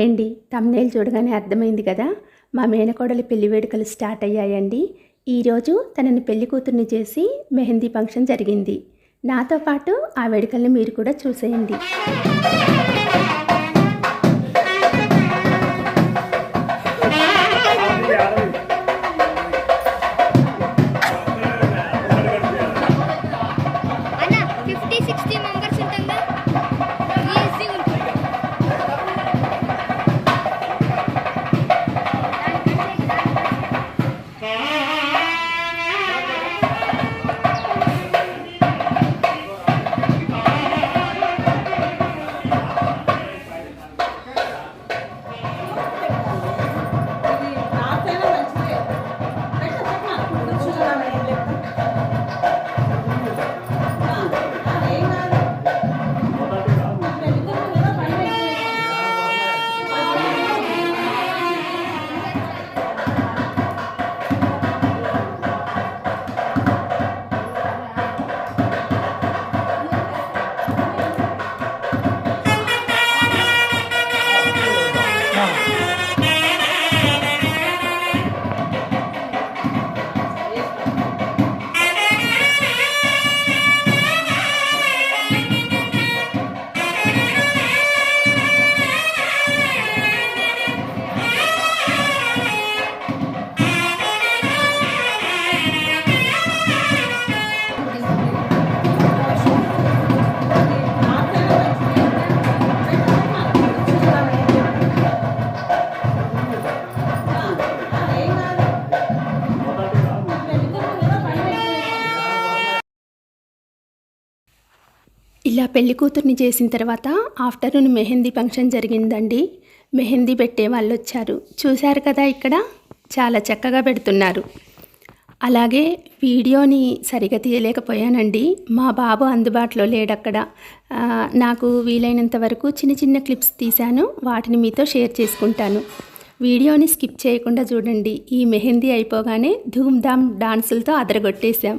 Hi అండి. Thumbnail చూడగానే అర్థమైంది కదా, మా మేనకోడలి పెళ్లి వేడుకలు స్టార్ట్ అయ్యాయండి. ఈరోజు తనని పెళ్లి కూతుర్ని చేసి మెహందీ ఫంక్షన్ జరిగింది. నాతో పాటు ఆ వేడుకల్ని మీరు కూడా చూసేయండి. ఇలా పెళ్లి కూతుర్ని చేసిన తర్వాత ఆఫ్టర్నూన్ మెహందీ ఫంక్షన్ జరిగిందండి. మెహందీ పెట్టే వాళ్ళు వచ్చారు. చూశారు కదా, ఇక్కడ చాలా చక్కగా పెడుతున్నారు. అలాగే వీడియోని సరిగా తీయలేకపోయానండి. మా బాబు అందుబాటులో లేడక్కడ. నాకు వీలైనంత వరకు చిన్న చిన్న క్లిప్స్ తీశాను, వాటిని మీతో షేర్ చేసుకుంటాను. వీడియోని స్కిప్ చేయకుండా చూడండి. ఈ మెహందీ అయిపోగానే ధూమ్ ధామ్ డాన్సులతో అదరగొట్టేశాం.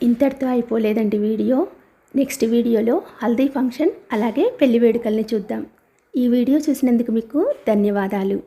ఇంతటితో అయిపోలేదండి వీడియో. నెక్స్ట్ వీడియోలో హల్దీ ఫంక్షన్ అలాగే పెళ్లి వేడుకల్ని చూద్దాం. ఈ వీడియో చూసినందుకు మీకు ధన్యవాదాలు.